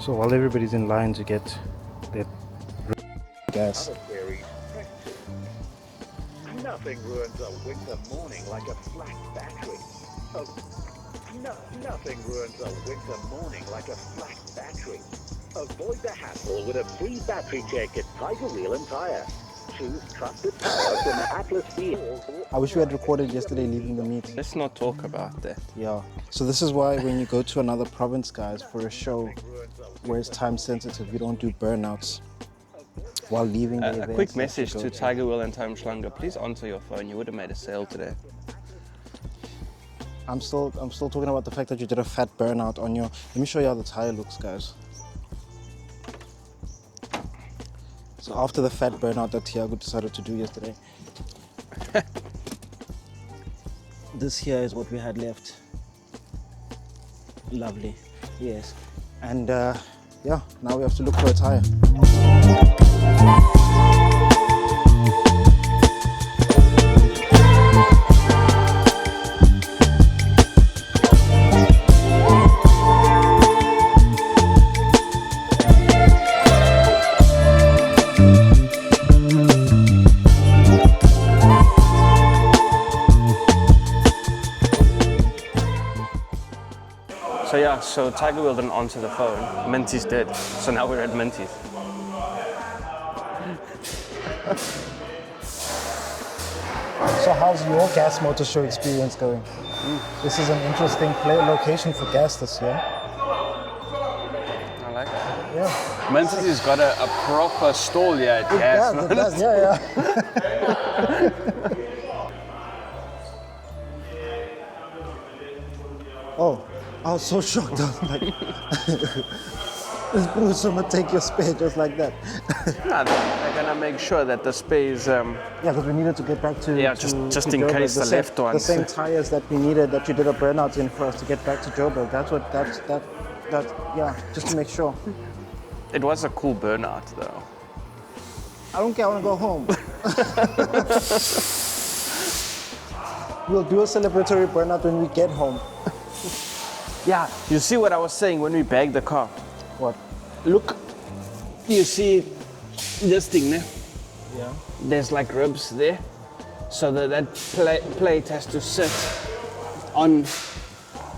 So while everybody's in line to get their gas, nothing ruins a winter morning like a flat battery. Nothing ruins a winter morning like a flat battery. Avoid the hassle with a free battery check at Tiger Wheel and Tire. Choose trusted power from Atlas Steel. I wish we had recorded yesterday leaving the meet. Let's not talk about that. Yeah. So this is why when you go to another province, guys, for a show where it's time sensitive, you don't do burnouts while leaving the event. A quick message to Tiger Wheel and Time Schlanger. Please answer your phone. You would have made a sale today. I'm still talking about the fact that you did a fat burnout on your. Let me show you how the tire looks, guys. So after the fat burnout that Thiago decided to do yesterday, this here is what we had left. Lovely, yes. And yeah, now we have to look for a tire. So yeah, so Tiger Wheel didn't answer the phone. Minty's did. So now we're at Minty's. So how's your GAS Motorshow experience going? This is an interesting location for gas this year. I like it. Yeah. Minty's has got a proper stall here at GAS. It does, yeah. Oh, I was so shocked. I was like, this Bruce gonna take your spare just like that. No, they're gonna make sure that the space. Yeah, because we needed to get back to. Yeah, to just to in Joburg. case the left The ones. same tires that we needed, that you did a burnout in for us to get back to Joburg. Yeah, just to make sure. It was a cool burnout though. I don't care, I want to go home. We'll do a celebratory burnout when we get home. Yeah, you see what I was saying when we bagged the car? What? Look, you see this thing there? Yeah. There's like ribs there. So that plate has to sit on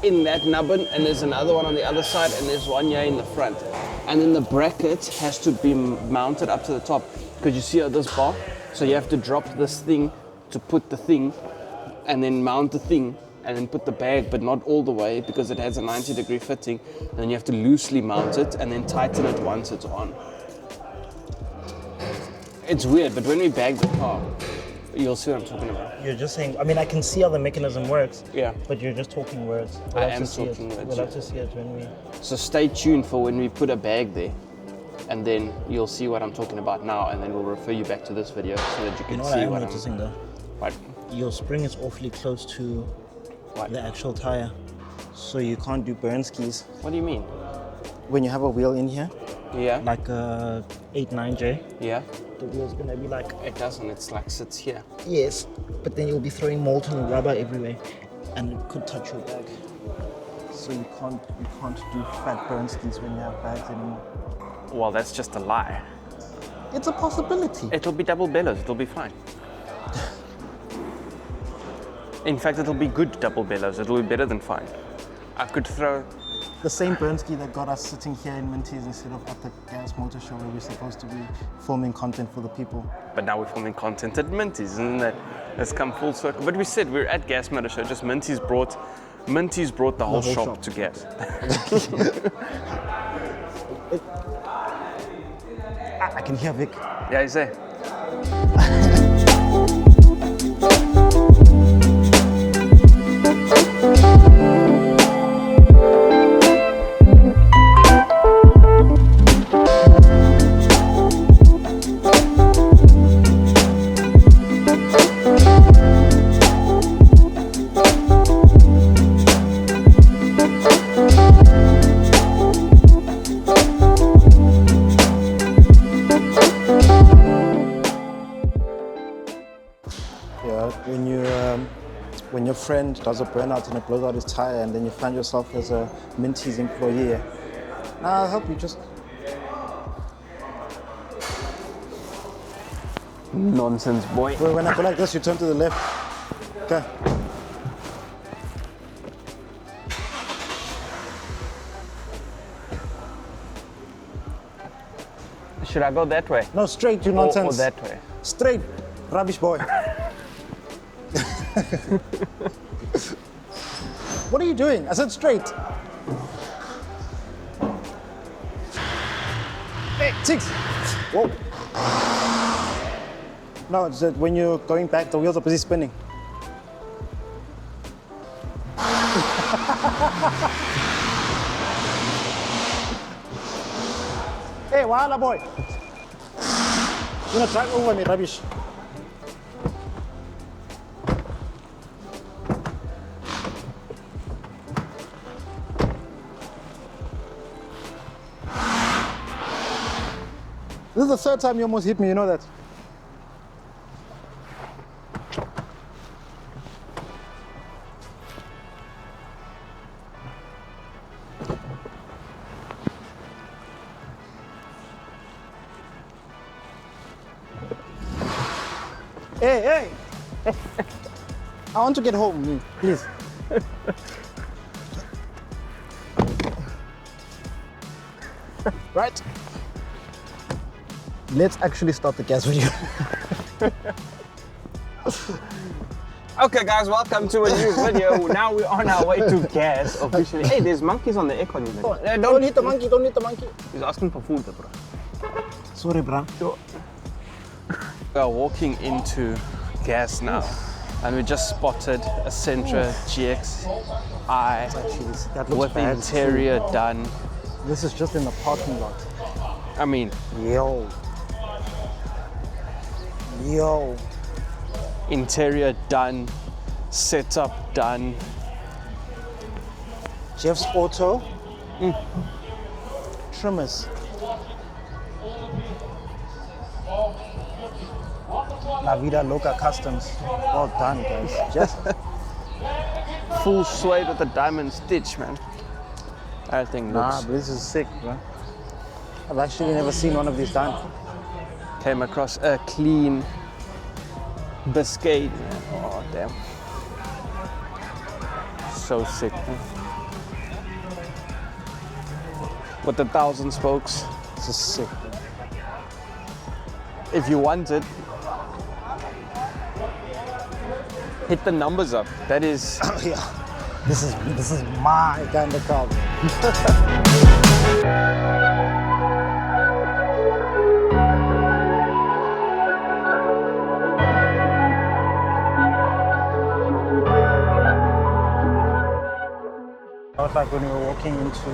in that nubbin, and there's another one on the other side, and there's one here in the front. And then the bracket has to be mounted up to the top. Because you see this bar? So you have to drop this thing to put the thing, and then mount the thing, and then put the bag, but not all the way because it has a 90-degree fitting. And then you have to loosely mount it and then tighten it once it's on. It's weird, but when we bag the car, you'll see what I'm talking about. You're just saying, I mean, I can see how the mechanism works. Yeah. But you're just talking words. I am talking words. We'll have to see it when we... So stay tuned for when we put a bag there. And then you'll see what I'm talking about now, and then we'll refer you back to this video so that you can see what I'm noticing though? What? Your spring is awfully close to the actual tire. So you can't do burn skis. What do you mean? When you have a wheel in here, Yeah. like a 8-9J, Yeah. the wheel's gonna be like... It doesn't, it's like sits here. Yes, but then you'll be throwing molten rubber everywhere and it could touch your bag. So you can't do fat burn skis when you have bags anymore. Well, that's just a lie. It's a possibility. It'll be double bellows, it'll be fine. In fact, it'll be good double bellows, it'll be better than fine. I could throw... The same burn ski that got us sitting here in Minty's instead of at the GAS Motorshow where we're supposed to be filming content for the people. But now we're filming content at Minty's, isn't that? It's come full circle. But we said we're at GAS Motorshow, just Minty's brought the whole shop to GAS. I can hear Vic. Yeah, he's there. When your friend does a burnout and it blows out his tire, and then you find yourself as a Minty's employee, I'll help you. Just Nonsense, boy. when I go like this, you turn to the left. Okay. Should I go that way? No, straight. You Or nonsense. that way? Straight, rubbish boy. What are you doing? I said straight. Hey, 6. Whoa. No, it's that when you're going back, the wheels are busy spinning. Hey, wala boy. You're gonna drive over me, rubbish. This is the third time you almost hit me, you know that? Hey, hey! I want to get home, please. Right? Let's actually start the gas video. Okay, guys, welcome to a new video. Now we're on our way to gas officially. Hey, there's monkeys on the aircon unit. Don't hit the monkey, don't hit the monkey. He's asking for food, bro. Sorry, bro. We are walking into gas now, and we just spotted a Sentra GXI That looks with the bad. interior done. This is just in the parking lot. I mean, Yo. Yo. interior done, setup done. Jeff's Auto. Trimmers. La Vida Loca Customs. Well done, guys. Just Full suede with a diamond stitch, man. That thing nah, looks. but this is sick, bro. I've actually never seen one of these done. Came across a clean Biscayne. Oh, damn. So sick, man. With the 1,000 spokes. This is sick, bro. If you want it, hit the numbers up. That is. Yeah. This is my kind of car. I was like when we were walking into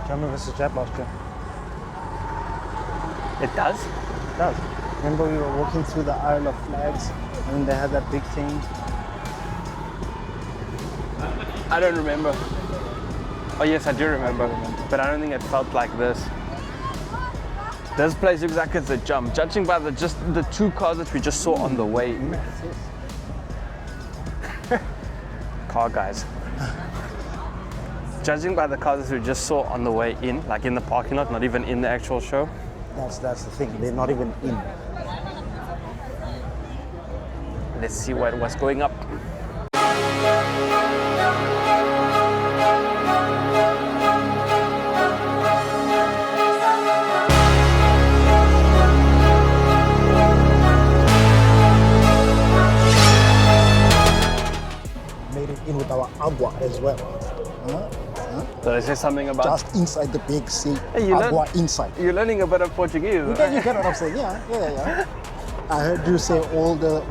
German versus Jap last year. It does? It does. Remember we were walking through the Isle of Flags and they had that big thing. I don't remember. Oh yes, I do remember. But I don't think it felt like this. This place looks like it's a jump. Judging by the two cars that we just saw on the way in. Car guys. Judging by the cars that we just saw on the way in, like in the parking lot, not even in the actual show. That's the thing. They're not even in. Let's see what's going up. Made it in with our agua as well. Did I say something about? Just inside the big sea. Hey, you agua learn- inside. You're learning a bit of Portuguese. You get what I'm saying? Yeah. I heard you say all the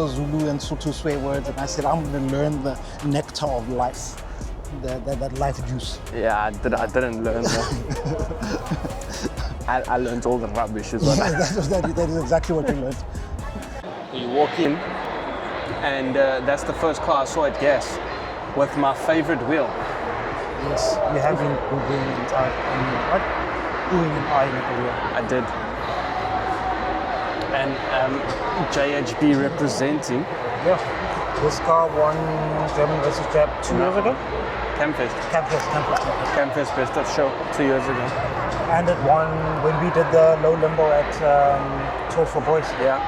Zulu and Sotho swear words, and I said I'm gonna learn the nectar of life, that life juice. Yeah, I didn't learn that. I learned all the rubbish as well. that is exactly what you learned. You walk in, and that's the first car I saw at gas with my favorite wheel. Yes, you have been Googling and what? Doing and eyeing at the wheel. I did. And JHB representing. Yeah. This car won German versus Jap 2 years ago. Campfest. Campfest. Campfest Best of Show 2 years ago. And it won when we did the low limbo at Tour for Boys. Yeah.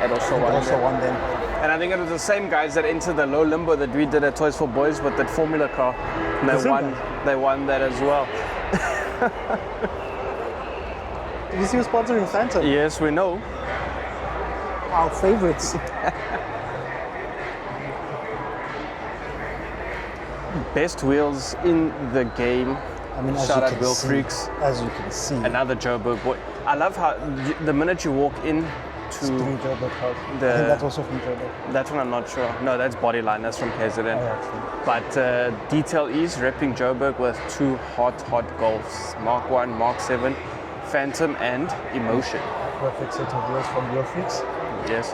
It also won. Won then. And I think it was the same guys that entered the low limbo that we did at Toys for Boys with that Formula car. And they won that as well. Did you see who's sponsoring Phantom? Yes, we know. Our favorites. Best wheels in the game. I mean, Shout out Wheel Freaks. As you can see. Another Joburg boy. I love how the minute you walk in to Three Joburg cars. I think that's also from Joburg. that one I'm not sure. No, that's Bodyline. That's from KZN. Oh, actually. But Detail E's repping Joburg with two hot Golfs. Mark 1, Mark 7, Phantom and Emotion. Perfect set of wheels from Wheel Freaks. Yes.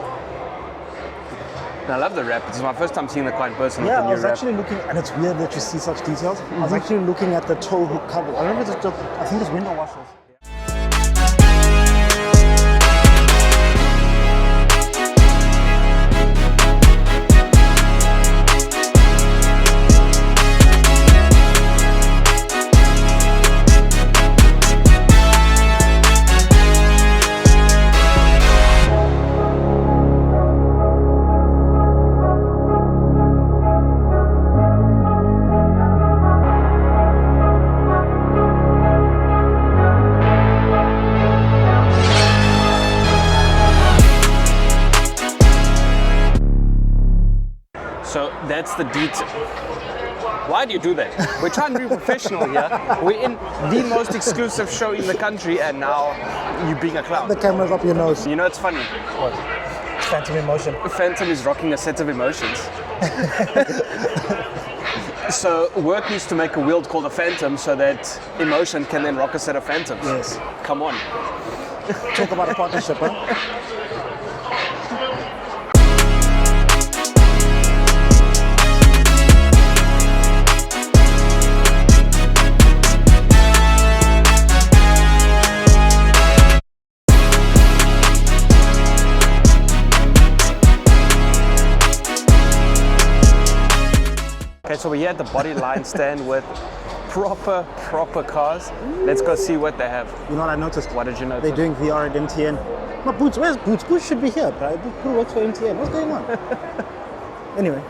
And I love the wrap. It's my first time seeing the car in person Yeah, with the I new was wrap. actually looking, and it's weird that you see such details. I was actually looking at the tow hook cover. I remember I think it's window washers. So that's the detail. Why do you do that? We're trying to be professional here. We're in the most exclusive show in the country, and now you being a clown. The camera's up your nose. You know, it's funny. What? Phantom Emotion. Phantom is rocking a set of emotions. So work needs to make a wheel called a Phantom so that Emotion can then rock a set of Phantoms. Yes. Come on. Talk about a partnership, huh? Okay, so we're here at the Bodyline stand with proper cars. Let's go see what they have. You know what I noticed? What did you notice? They're doing VR at MTN. No, Boots, where's Boots? Boots should be here, right? Boots works for MTN. What's going on? Anyway,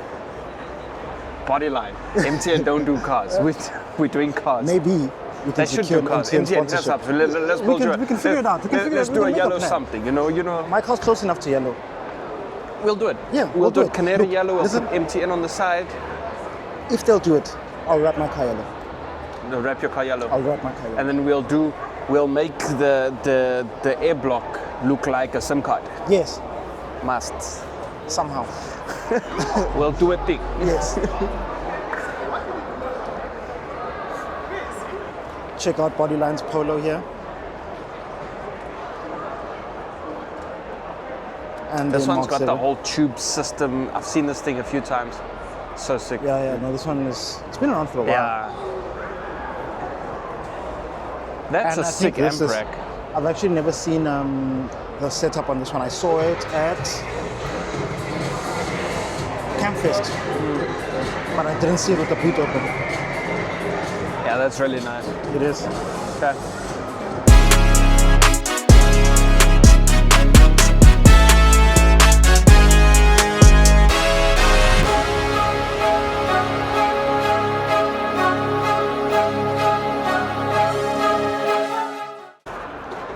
Bodyline. MTN don't do cars. We're doing cars. maybe we can They should secure do cars. MTN MTN has sponsorship. up. So let's build you a- we can figure it out. We can figure it Let's out. do We a can make a yellow plan. something. You know. My car's close enough to yellow. We'll do it. Yeah, we'll do it. it. Canary Look, yellow. We'll listen. put MTN on the side. If they'll do it, I'll wrap my car yellow. No, wrap your car yellow. I'll wrap my car yellow. And then we'll make the air block look like a SIM card. Yes, Must. somehow. We'll do a thing. Yes. Check out Bodyline's Polo here. And This then one's Mark got the 7. whole tube system. I've seen this thing a few times. So sick. Yeah, no, this one it's been around for a while. Yeah. That's And a I sick think this is- Amprec. I've actually never seen the setup on this one. I saw it at Campfest, but I didn't see it with the boot open. Yeah, that's really nice. It is. Okay.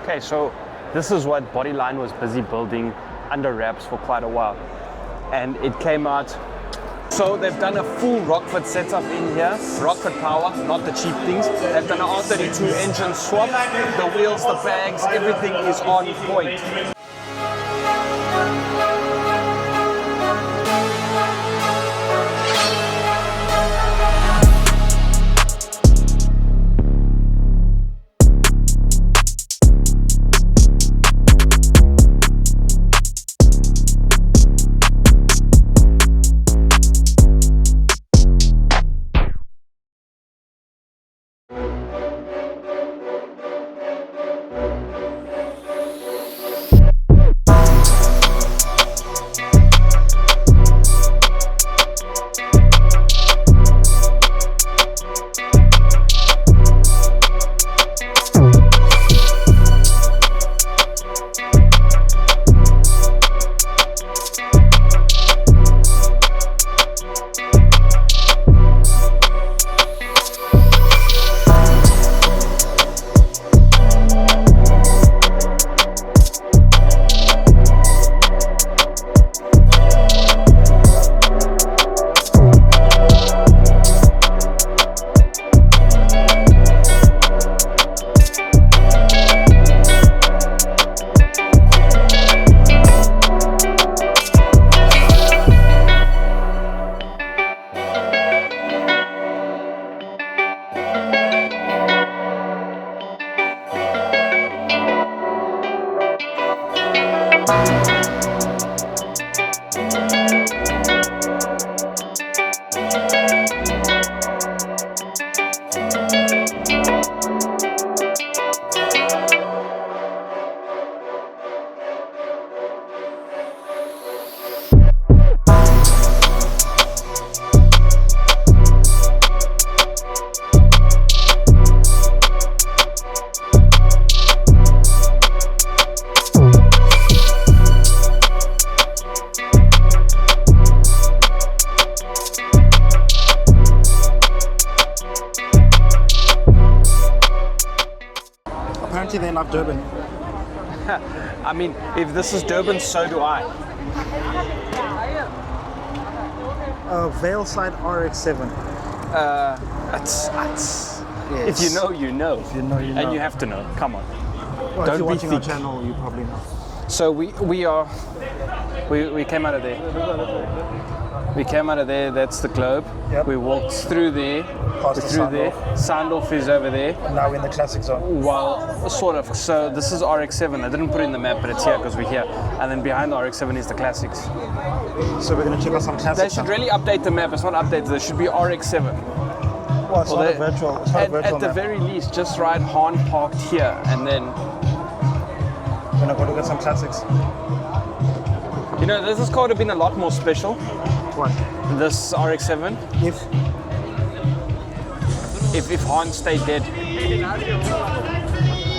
Okay, so this is what Bodyline was busy building under wraps for quite a while. And it came out. So they've done a full Rockford setup in here. Rockford power, not the cheap things. They've done an R32 engine swap. The wheels, the bags, everything is on point. Apparently they love Durban. I mean, if this is Durban, so do I. Valeside RX-7. If you know, you know. If you know, you know. And you have to know. Come on. Well, if Don't you're be watching our thick. channel, you probably know. So we came out of there. We came out of there. That's the globe. Yep. We walked through there. Past the through there. Sound-off is over there. Now we're in the classic zone. Well, sort of. So this is RX-7. I didn't put it in the map, but it's here because we're here. And then behind the RX-7 is the classics. So we're going to check out some They classics. should really update the map. It's not updated. There should be RX-7. Well, it's Or not they- a virtual. It's not a virtual at the map. very least, just ride Hahn parked here, and then We're going to go look at some classics. you know this car would have been a lot more special. What? This RX-7, if Hahn stayed dead,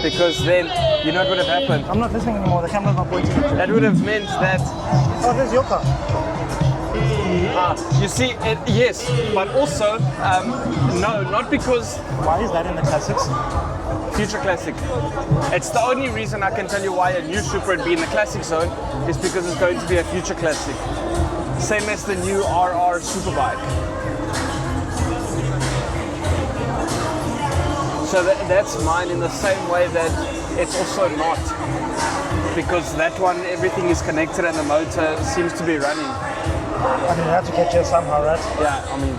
because then you know what would have happened. I'm not listening anymore. The camera's not pointing at you. That would have meant that Oh, there's your car. you see, yes, but also no, not because Why is that in the classics? Future Classic. It's the only reason I can tell you why a new Supra would be in the classic zone is because it's going to be a Future Classic. Same as the new RR Superbike. So that's mine in the same way that it's also not. Because that one, everything is connected and the motor seems to be running. I mean, you have to get here somehow, right? Yeah, I mean,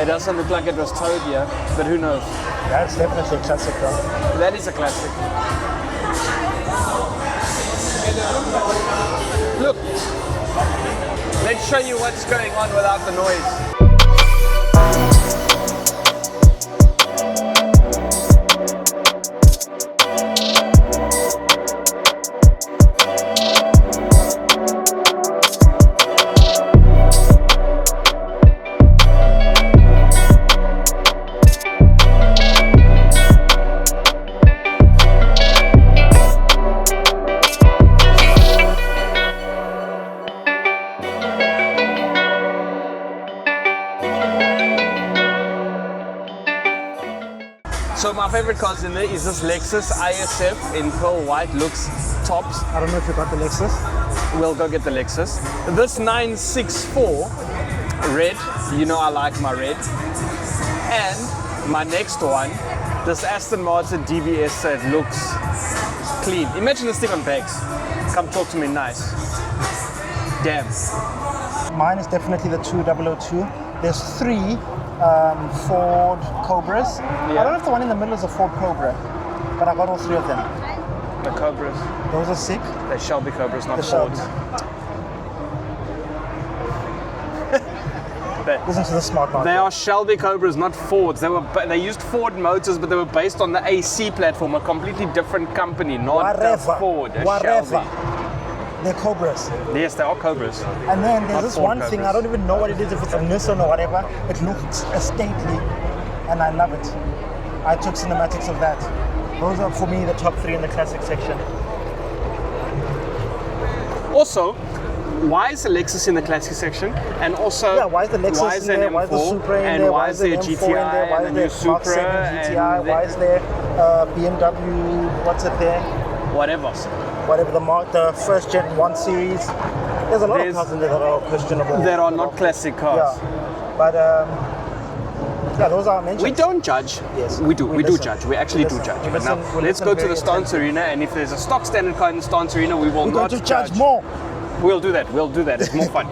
it doesn't look like it was towed here, but who knows? That's definitely a classic, though. That is a classic. Look, let's show you what's going on without the noise. So my favorite cars in there is this Lexus ISF in pearl white, looks tops. I don't know if you got the Lexus. We'll go get the Lexus. This 964 red, you know I like my red. And my next one, this Aston Martin DBS, so it looks clean. Imagine this thing on pegs. Come talk to me nice. Damn. Mine is definitely the 2002. There's three Ford Cobras. I don't know if the one in the middle is a Ford Cobra, but I got all three of them. The Cobras. Those are sick. They shall be Cobras, not The Fords. Listen to the smart mark. They are Shelby Cobras, not Fords. They used Ford motors, but they were based on the AC platform, a completely different company, not Whatever. Ford. Whatever. Shelby. They're Cobras. Yes, they are Cobras. And then Not there's this Ford one thing, Cobras. I don't even know what it is, if it's a Nissan or whatever. It looks stately, and I love it. I took cinematics of that. Those are, for me, the top three in the classic section. Also, why is the Lexus in the classic section? And also, Yeah, why is the Lexus in there there? an Why is the M4? Supra in and there? why is there a M4 in GTI there? Why and is a new there Mark Supra 7 GTI? and Why is there BMW, what's it there? whatever? Whatever, the first gen 1 Series. There's a lot There's- of cars in there that are questionable. There are not classic cars. Yeah, but yeah, those are mentioned. We don't judge. Yes, We do. we We do listen. judge. We actually We do listen. judge. We But now, listen- we let's listen go to very the stance attentively. arena, and if there's a stock standard car in the stance arena, we will We're not going to judge more. We'll do that. We'll do that. It's more fun.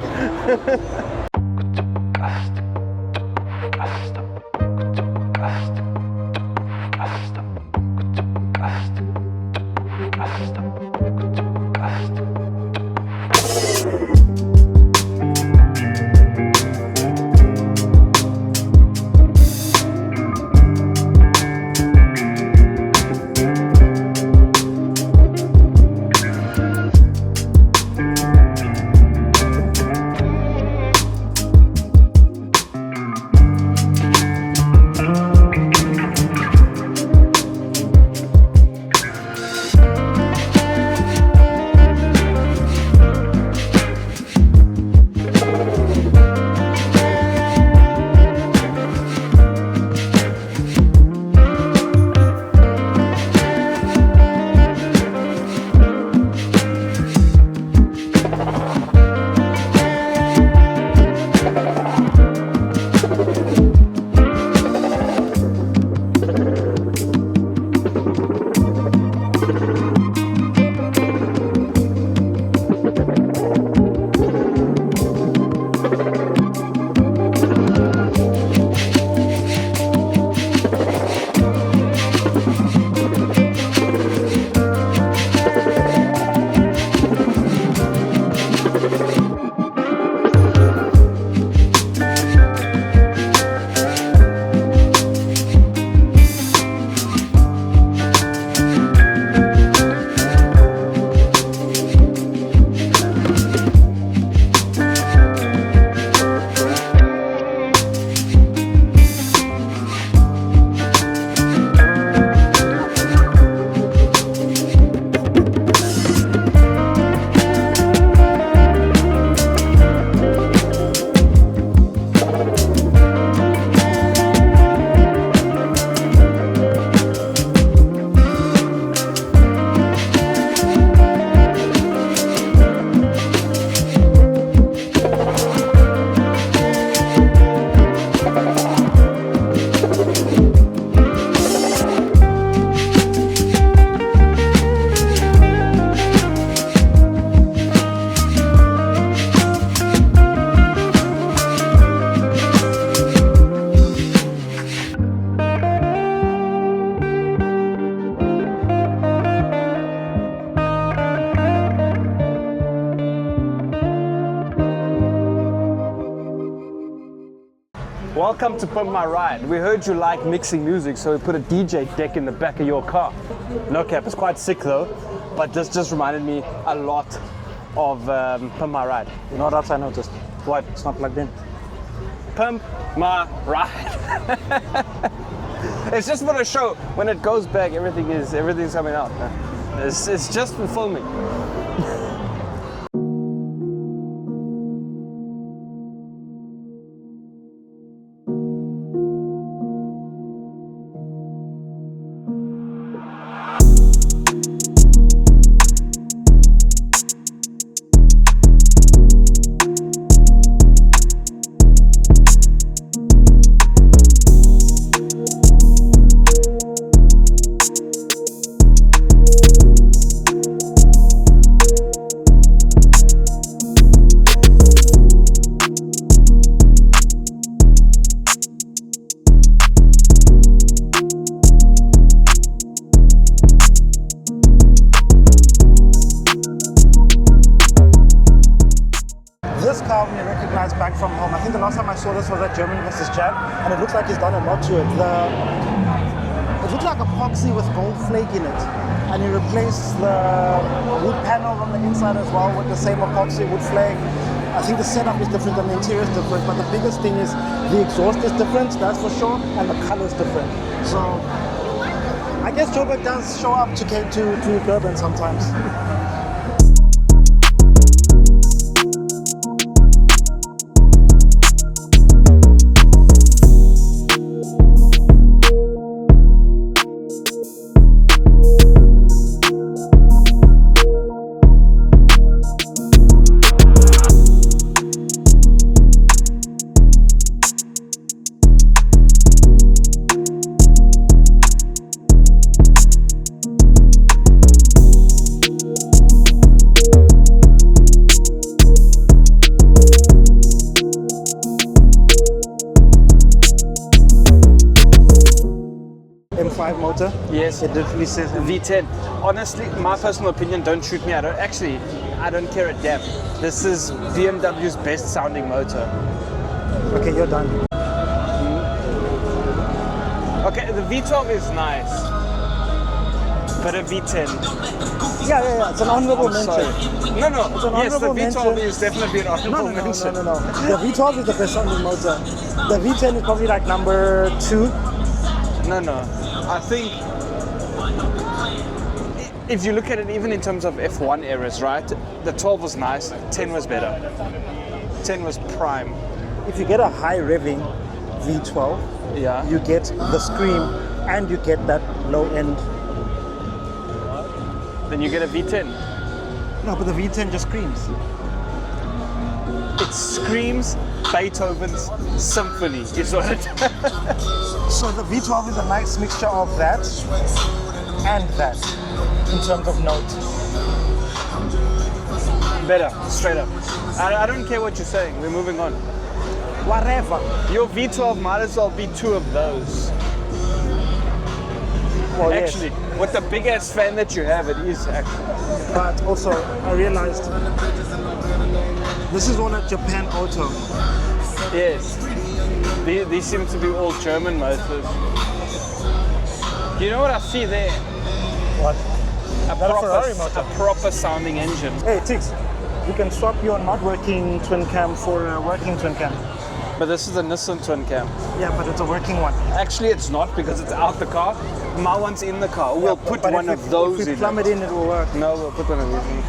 welcome to Pump My Ride. We heard you like mixing music, so we put a DJ deck in the back of your car. No cap, it's quite sick though, but this just reminded me a lot of Pump My Ride. You know what else I noticed? What? It's not plugged in. Pump My Ride. It's just for the show. When it goes back, everything's coming out. It's just for filming. This car we recognize back from home. I think the last time I saw this was at German versus Jab, and it looks like he's done a lot to it. It looks like epoxy with gold flake in it, and he replaced the wood panel on the inside as well with the same epoxy wood flake. I think the setup is different and the interior is different, but the biggest thing is the exhaust is different, that's for sure, and the color is different. So I guess Joburg does show up to Durban sometimes. M5 motor. Yes. It definitely says V10. Honestly, my personal opinion, don't shoot me. I don't care a damn. This is BMW's best sounding motor. Okay, you're done. Okay, the V12 is nice, but a V10. Yeah. It's an honorable mention. Sorry. No. It's an Yes, the honorable V12 mention. is definitely an honorable mention. No. The V12 is the best sounding motor. The V10 is probably like number 2. No. I think if you look at it, even in terms of F1 eras, right? The 12 was nice. 10 was better. 10 was prime. If you get a high revving V12, Yeah. you get the scream and you get that low end. Then you get a V10. No, but the V10 just screams. It screams Beethoven's symphony, is what it So the V12 is a nice mixture of that and that in terms of note. Better, straight up. I don't care what you're saying, we're moving on. Whatever. Your V12 might as well be 2 of those. Well, yes. Actually, with the big ass fan that you have, it is actually. But also, I realized this is all at Japan Auto. Yes. These seem to be all German motors. You know what I see there? What? A Ferrari motor. proper sounding engine. Hey, Tix, you can swap your not working twin cam for a working twin cam. But this is a Nissan twin cam. Yeah, but it's a working one. Actually, it's not because it's out the car. My one's in the car. We'll put but one if of we, those if we in. plumb it in, it will work. No, we'll put one of these in.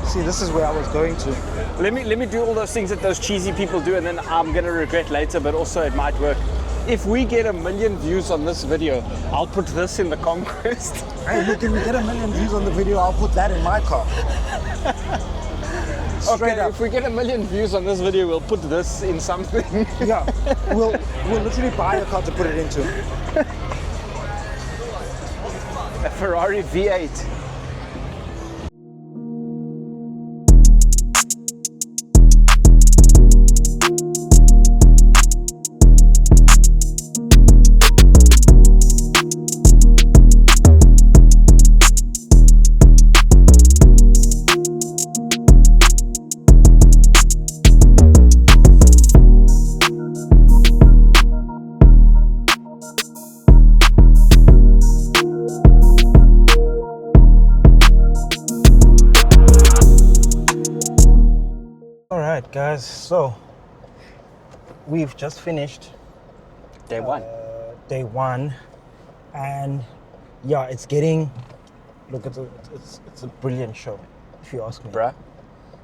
See, this is where I was going to. Let me do all those things that those cheesy people do, and then I'm gonna regret later. But also, it might work. If we get 1 million views on this video, I'll put this in the Conquest. Hey, look, if we get 1 million views on the video, I'll put that in my car. Straight Okay, up. if we get 1 million views on this video, we'll put this in something. Yeah, we'll literally buy a car to put it into. A Ferrari V8. guys, so we've just finished Day one. day one, and yeah, it's getting. Look, it's a brilliant show, if you ask me. Bruh,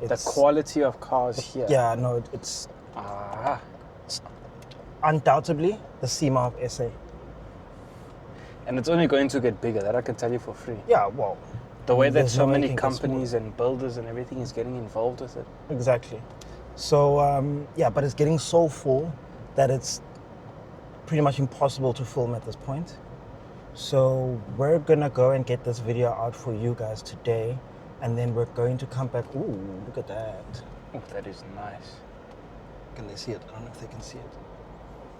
the It's- quality of cars here. Yeah, no, it's Ah. undoubtedly the SEMA of SA. And it's only going to get bigger, that I can tell you for free. Yeah, well, The way that there's so no way many it can get companies and builders and everything is getting involved with it. exactly. So yeah, but it's getting so full that it's pretty much impossible to film at this point. So we're gonna go and get this video out for you guys today, and then we're going to come back. Ooh, look at that. Oh, that is nice. Can they see it? I don't know if they can see it.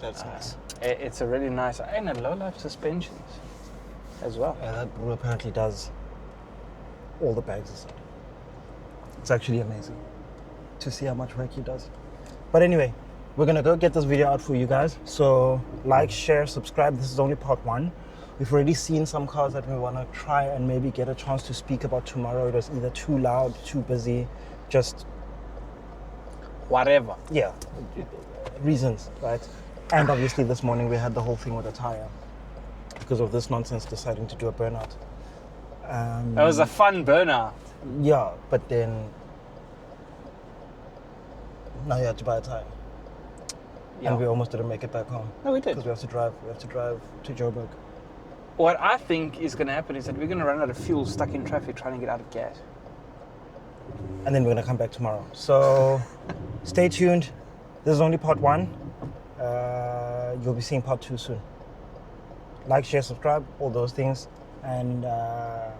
That's nice. It's a really nice, and a low-life suspensions as well. Yeah, that brew apparently does all the bags aside. It's actually amazing to see how much work he does. But anyway, we're gonna go get this video out for you guys. So like, share, subscribe. This is only part one. We've already seen some cars that we wanna try and maybe get a chance to speak about tomorrow. It was either too loud, too busy, just, Whatever. yeah, reasons, right? And obviously this morning we had the whole thing with the tire because of this nonsense deciding to do a burnout. That was a fun burnout. Yeah, but then now you have to buy a tire, and we almost didn't make it back home No, we did. because we have to drive. We have to drive to Joburg. What I think is going to happen is that we're going to run out of fuel stuck in traffic trying to get out of gas. And then we're gonna come back tomorrow. So stay tuned. This is only part one. You'll be seeing part two soon. Like, share, subscribe, all those things, and I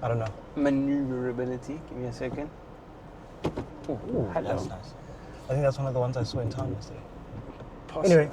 don't know. Maneuverability. Give me a second. Ooh, hello. That's nice. I think that's one of the ones I saw in town yesterday. Possible. Anyway.